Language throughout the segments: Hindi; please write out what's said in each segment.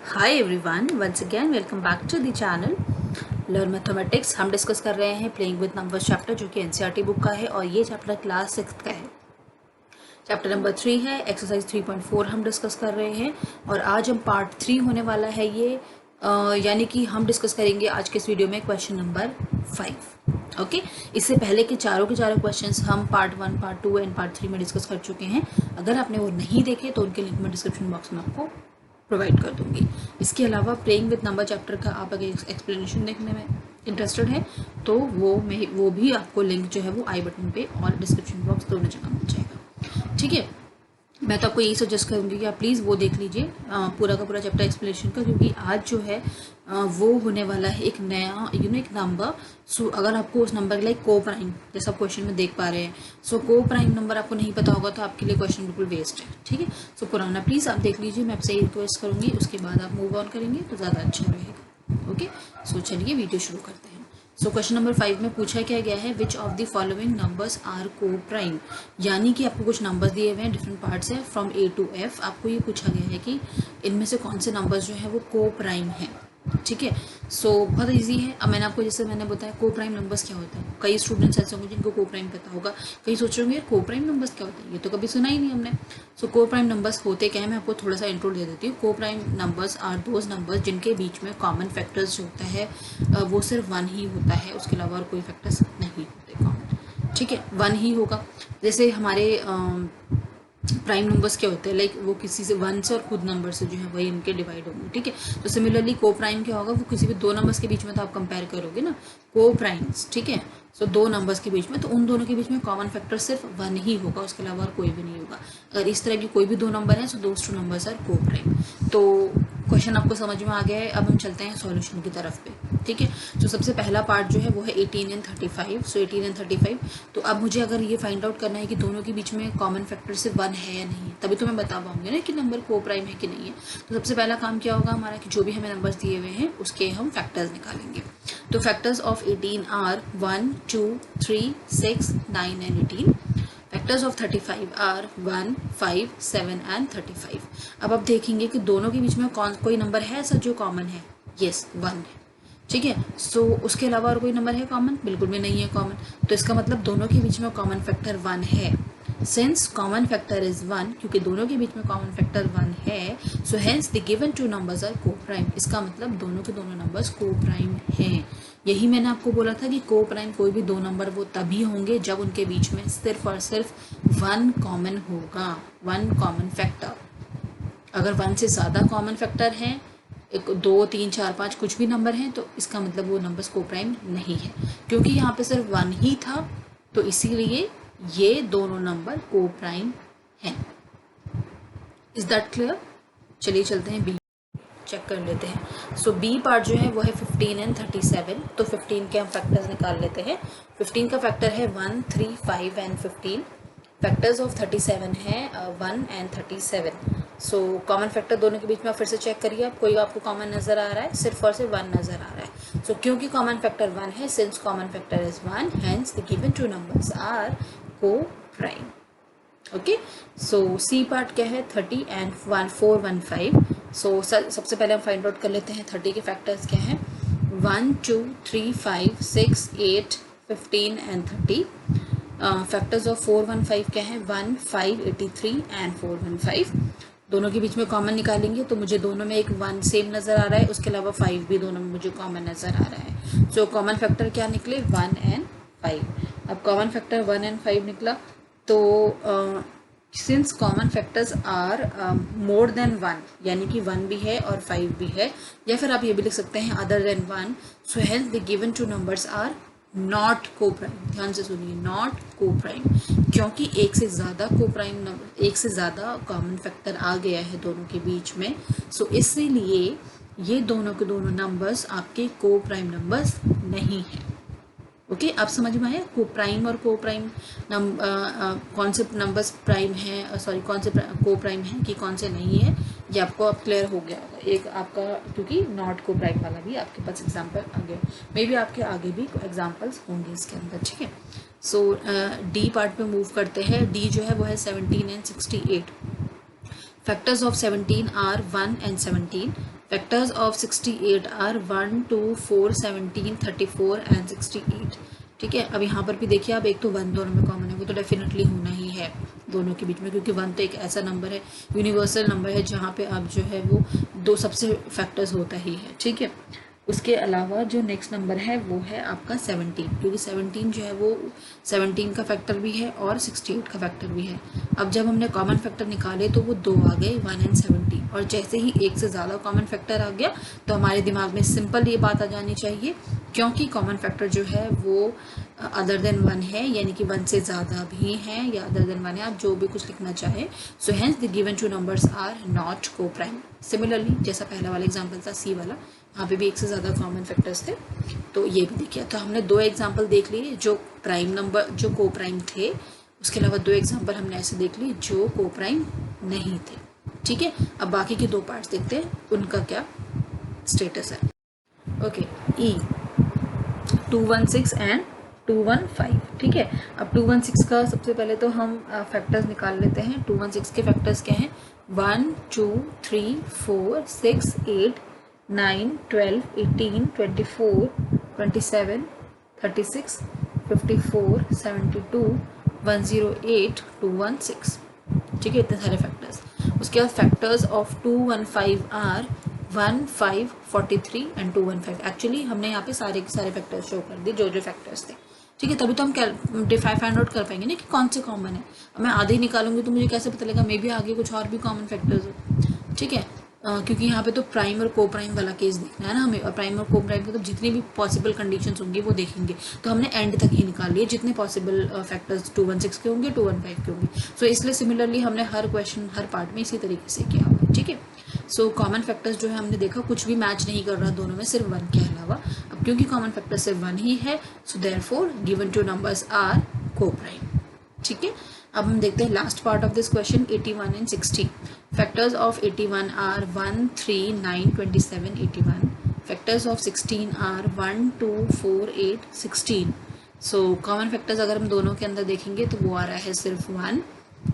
Hi everyone, once again welcome back to the channel learn mathematics. हम डिस्कस कर रहे हैं प्लेइंग विद नंबर्स चैप्टर, जो कि एनसीईआरटी बुक का है और ये चैप्टर क्लास 6 का है। चैप्टर नंबर 3 है, एक्सरसाइज 3.4 हम डिस्कस कर रहे हैं और आज हम पार्ट 3 होने वाला है ये, यानी कि हम डिस्कस करेंगे आज के इस वीडियो में क्वेश्चन नंबर 5। ओके, इससे पहले के चारों क्वेश्चंस हम पार्ट 1, पार्ट 2 एंड पार्ट 3 में डिस्कस कर चुके हैं। अगर आपने वो नहीं देखे तो उनके लिंक मैं डिस्क्रिप्शन बॉक्स में आपको प्रोवाइड कर दूंगी। इसके अलावा प्लेइंग विद नंबर चैप्टर का आप अगर एक्सप्लेनेशन देखने में इंटरेस्टेड है तो वो भी आपको लिंक जो है वो आई बटन पे और डिस्क्रिप्शन बॉक्स दोनों जगह मिल जाएगा। ठीक है, मैं तो आपको यही सजेस्ट करूँगी कि आप प्लीज़ वो देख लीजिए पूरा का पूरा चैप्टर एक्सप्लेनेशन का, क्योंकि आज जो है वो होने वाला है एक नया एक नंबर। सो अगर आपको उस नंबर लाइक को प्राइम, जैसा आप क्वेश्चन में देख पा रहे हैं, सो को प्राइम नंबर आपको नहीं पता होगा तो आपके लिए क्वेश्चन बिल्कुल वेस्ट है। ठीक है, सो पुराना प्लीज़ आप देख लीजिए, मैं आपसे यही रिक्वेस्ट करूँगी, उसके बाद आप मूव ऑन करेंगे तो ज़्यादा अच्छा रहेगा। ओके, सो चलिए वीडियो शुरू करते हैं। सो क्वेश्चन नंबर 5 में पूछा क्या गया है, which of the following numbers are coprime, यानी कि आपको कुछ नंबर्स दिए हुए हैं, डिफरेंट पार्ट्स है फ्रॉम ए टू एफ। आपको ये पूछा गया है कि इनमें से कौन से नंबर्स जो है वो को प्राइम है। ठीक है, सो बहुत इजी है। अब मैंने आपको जैसे मैंने बताया को प्राइम नंबर्स क्या होता है, कई स्टूडेंट्स ऐसे होंगे जिनको को प्राइम पता होगा, कई सोच रहे होंगे यार को प्राइम नंबर्स क्या होता है, ये तो कभी सुना ही नहीं हमने। सो को प्राइम नंबर्स होते क्या है, मैं आपको थोड़ा सा इंट्रो दे देती हूँ। Coprime numbers are those numbers जिनके बीच में कॉमन फैक्टर्स जो होता है वो सिर्फ 1 ही होता है, उसके अलावा और कोई फैक्टर्स नहीं होते कॉमन। ठीक है, 1 ही होगा। जैसे हमारे प्राइम नंबर्स क्या होते हैं, लाइक वो किसी से 1 से और खुद नंबर से जो है वही इनके डिवाइड होंगे। ठीक है, तो सिमिलरली को प्राइम क्या होगा, वो किसी भी दो नंबर्स के बीच में तो आप कंपेयर करोगे ना को प्राइम्स। ठीक है, सो दो नंबर्स के बीच में, तो उन दोनों के बीच में कॉमन फैक्टर सिर्फ 1 ही होगा, उसके अलावा और कोई भी नहीं होगा। अगर इस तरह की कोई भी दो नंबर है, so those two numbers are coprime. तो क्वेश्चन आपको समझ में आ गया है, अब हम चलते हैं सॉल्यूशन की तरफ पे। ठीक है, तो सबसे पहला पार्ट जो है वो है 18 एंड 35। सो 18 एंड 35, तो अब मुझे अगर ये फाइंड आउट करना है कि दोनों के बीच में कॉमन फैक्टर सिर्फ 1 है या नहीं, तभी तो मैं बता पाऊंगी ना कि नंबर को प्राइम है कि नहीं है। तो सबसे पहला काम क्या होगा हमारा कि जो भी हमें नंबर्स दिए हुए हैं उसके हम फैक्टर्स निकालेंगे। तो factors of 18 are 1, 2, 3, 6, 9 and 18। Factors of 35 are 1, 5, 7 and 35। अब आप देखेंगे कि दोनों के बीच में कोई नंबर है ऐसा जो कॉमन है, यस 1 है। ठीक है, सो उसके अलावा और कोई नंबर है कॉमन, बिल्कुल भी नहीं है कॉमन। तो इसका मतलब दोनों के बीच में कॉमन फैक्टर 1 है। सिंस कॉमन फैक्टर इज 1, क्योंकि दोनों के बीच में कॉमन फैक्टर 1 है, so hence the given two numbers are coprime. इसका मतलब दोनों के दोनों नंबर्स को प्राइम हैं। यही मैंने आपको बोला था कि को प्राइम कोई भी दो नंबर वो तभी होंगे जब उनके बीच में सिर्फ और सिर्फ 1 कॉमन होगा, 1 कॉमन फैक्टर। अगर 1 से ज़्यादा कॉमन फैक्टर हैं, 2, 3, 4, 5 कुछ भी नंबर हैं, तो इसका मतलब वो नंबर्स को प्राइम नहीं है। क्योंकि यहाँ पे सिर्फ 1 ही था, तो इसीलिए ये दोनों नंबर को प्राइम हैं। Is that clear? चलिए चलते हैं बी, चेक कर लेते हैं। सो बी पार्ट जो है वो है 15 एंड 37। तो 15 के हम फैक्टर्स निकाल लेते हैं। 15 का फैक्टर है 1, 3, 5 एंड 15। फैक्टर्स ऑफ 37 है 1 एंड 37। सो कॉमन फैक्टर दोनों के बीच में फिर से चेक करिए, आप कोई आपको कॉमन नज़र आ रहा है, सिर्फ और सिर्फ 1 नज़र आ रहा है। सो क्योंकि कॉमन फैक्टर 1 है, since common factor is 1, hence the given two numbers are coprime. Okay, so C part क्या है 30 एंड 1, 4, 1, 5। सो सबसे पहले हम फाइंड आउट कर लेते हैं 30 के फैक्टर्स क्या हैं, 1, 2, 3, 5, 6, 8, 15 एंड 30। फैक्टर्स ऑफ 4, 1, 5 क्या है 1, 5, 83 एंड 4, 1, 5। दोनों के बीच में कॉमन निकालेंगे तो मुझे दोनों में एक 1 सेम नज़र आ रहा है, उसके अलावा 5 भी दोनों में मुझे कॉमन नज़र आ रहा है। सो कॉमन फैक्टर क्या निकले 1 एंड 5। अब कॉमन फैक्टर 1 एंड 5 निकला, तो since common factors are more than 1, यानी कि 1 भी है और 5 भी है, या फिर आप ये भी लिख सकते हैं other than 1, so hence the given two numbers are not coprime. ध्यान से सुनिए, नॉट को प्राइम, क्योंकि एक से ज़्यादा को प्राइम नंबर, एक से ज़्यादा कॉमन फैक्टर आ गया है दोनों के बीच में, सो इसीलिए ये दोनों के दोनों नंबर्स आपके को प्राइम नंबर्स नहीं हैं। ओके, आप समझ में आया को प्राइम और को प्राइम कौन से नंबर्स प्राइम हैं, सॉरी कौन से को प्राइम हैं कि कौन से नहीं है, ये आपको अब क्लियर हो गया होगा। एक आपका, क्योंकि नॉट को प्राइम वाला भी आपके पास एग्जाम्पल आगे, मे बी आपके आगे भी एग्जाम्पल्स होंगे इसके अंदर। ठीक है, सो डी पार्ट पे मूव करते हैं। डी जो है वो है 17 and 68। Factors of 17 are 1 and 17। Factors of 68 are 1, 2, 4, 17, 34 and 68। ठीक है, अब यहाँ पर भी देखिए आप, एक तो 1 दोनों में कॉमन है, वो तो डेफिनेटली होना ही है दोनों के बीच में, क्योंकि 1 तो एक ऐसा नंबर है, यूनिवर्सल नंबर है, जहाँ पे आप जो है वो दो सबसे फैक्टर्स होता ही है। ठीक है, उसके अलावा जो नेक्स्ट नंबर है वो है आपका 17, क्योंकि 17 जो है वो 17 का फैक्टर भी है और 68 का फैक्टर भी है। अब जब हमने कॉमन फैक्टर निकाले तो वो 2 आ गए, 1 एंड 17, और जैसे ही एक से ज़्यादा कॉमन फैक्टर आ गया तो हमारे दिमाग में सिंपल ये बात आ जानी चाहिए, क्योंकि कॉमन फैक्टर जो है वो अदर देन 1 है, यानी कि 1 से ज़्यादा भी है या अदर देन 1 है, आप जो भी कुछ लिखना चाहे। So hence the given two numbers are not coprime. Similarly जैसा पहला वाला एग्जाम्पल था सी वाला, वहाँ पे भी एक से ज़्यादा कॉमन फैक्टर्स थे, तो ये भी देखिए। तो हमने 2 एग्जाम्पल देख लिए जो प्राइम नंबर, जो को प्राइम थे, उसके अलावा 2 एग्जाम्पल हमने ऐसे देख लिए जो को प्राइम नहीं थे। ठीक है, अब बाकी के 2 पार्ट्स देखते हैं उनका क्या स्टेटस है। Okay, E 216 and 215। ठीक है, अब 216 का सबसे पहले तो हम फैक्टर्स निकाल लेते हैं। 216 के फैक्टर्स क्या हैं? 1, 2, 3, 4, 6, 8, 9, 12, 18, 24, 27, 36, 54, 72, 108, 216। ठीक है, इतने सारे फैक्टर्स। उसके बाद factors of 215 are 1, 5, 43 and 215। Actually हमने यहाँ पे सारे के सारे फैक्टर्स शो कर दिए, जो जो फैक्टर्स थे। ठीक है, तभी तो हम फाइंड आउट कर पाएंगे ना कि कौन से कॉमन है। अब मैं आधे ही निकालूंगी तो मुझे कैसे पता लगेगा, मे बी आगे कुछ और भी कॉमन फैक्टर्स हो। ठीक है, क्योंकि यहाँ पे तो प्राइम और को प्राइम वाला केस देखना है ना हमें, और प्राइम और को प्राइम मतलब जितनी भी पॉसिबल कंडीशंस होंगी वो देखेंगे। तो हमने एंड तक ही निकाल लिए, जितने पॉसिबल फैक्टर्स 216 के होंगे, 215 के होंगे। सो इसलिए सिमिलरली हमने हर क्वेश्चन, हर पार्ट में इसी तरीके से किया होगा। ठीक है, सो कॉमन फैक्टर्स जो है हमने देखा कुछ भी मैच नहीं कर रहा दोनों में, सिर्फ 1 के अलावा। अब क्योंकि कॉमन फैक्टर सिर्फ 1 ही है, so therefore given two numbers are coprime. ठीक है, अब हम देखते हैं last part of this question, 81 and 60। Factors of 81 are 1, 3, 9, 27, 81। Factors of 16 are 1, 2, 4, 8, 16। So common factors अगर हम दोनों के अंदर देखेंगे तो वो आ रहा है सिर्फ 1।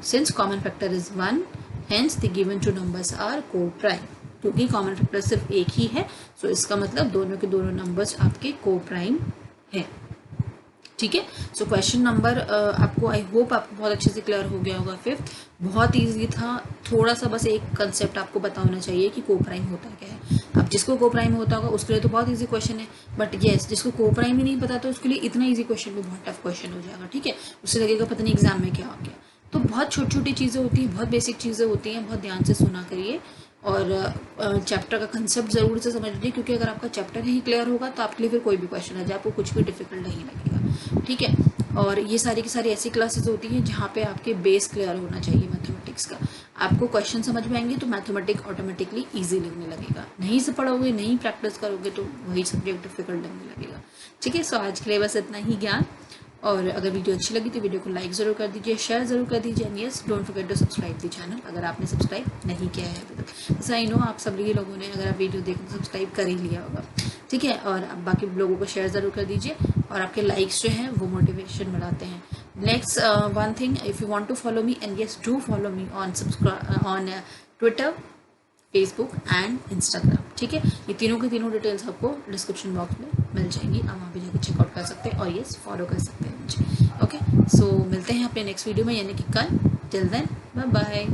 Since common factor is 1, hence the given two numbers are coprime. क्योंकि कॉमन फैक्टर सिर्फ एक ही है, सो इसका मतलब दोनों के दोनों नंबर्स आपके को प्राइम है। ठीक है, सो क्वेश्चन नंबर आपको, आई होप आपको बहुत अच्छे से क्लियर हो गया होगा। 5th बहुत इजी था, थोड़ा सा बस एक कंसेप्ट आपको पता होना चाहिए कि को प्राइम होता क्या है। अब जिसको को प्राइम होता होगा उसके लिए तो बहुत इजी क्वेश्चन है, बट येस जिसको को प्राइम ही नहीं पता तो उसके लिए इतना इजी क्वेश्चन भी बहुत टफ क्वेश्चन हो जाएगा। ठीक है, उससे लगेगा पता नहीं एग्जाम में क्या आ गया। तो बहुत छोटी छोटी चीज़ें होती हैं, बहुत बेसिक चीज़ें होती हैं, बहुत ध्यान से सुना करिए और चैप्टर का कंसेप्ट ज़रूर से समझ लीजिए, क्योंकि अगर आपका चैप्टर ही क्लियर होगा तो आपके लिए फिर कोई भी क्वेश्चन आ जाए आपको कुछ भी डिफिकल्ट नहीं लगेगा। ठीक है, और ये सारी की सारी ऐसी क्लासेस होती हैं जहाँ पे आपके बेस क्लियर होना चाहिए मैथमेटिक्स का। आपको क्वेश्चन समझ में आएंगे तो मैथमेटिक्स ऑटोमेटिकली ईजी लगने लगेगा। नहीं से पढ़ोगे, नहीं प्रैक्टिस करोगे तो वही सब्जेक्ट डिफिकल्ट लगने लगेगा। ठीक है, सो आज के लिए बस इतना ही ज्ञान। और अगर वीडियो अच्छी लगी तो वीडियो को लाइक ज़रूर कर दीजिए, शेयर ज़रूर कर दीजिए, and yes don't forget to subscribe the channel अगर आपने सब्सक्राइब नहीं किया है अभी तक। जैसा आई नो आप सभी लोगों ने, अगर आप वीडियो देखें तो सब्सक्राइब कर ही लिया होगा। ठीक है, और अब बाकी लोगों को शेयर ज़रूर कर दीजिए, और आपके लाइक्स जो हैं वो मोटिवेशन बढ़ाते हैं। Next one thing, if you want to follow me, and yes do follow me on Twitter, Facebook and Instagram. ठीक है, ये तीनों के तीनों डिटेल्स आपको डिस्क्रिप्शन बॉक्स में मिल जाएंगी, आप वहाँ पे जाकर चेकआउट कर सकते हैं और ये फॉलो कर सकते हैं मुझे। ओके, सो मिलते हैं अपने नेक्स्ट वीडियो में, यानी कि कल। Till then bye bye.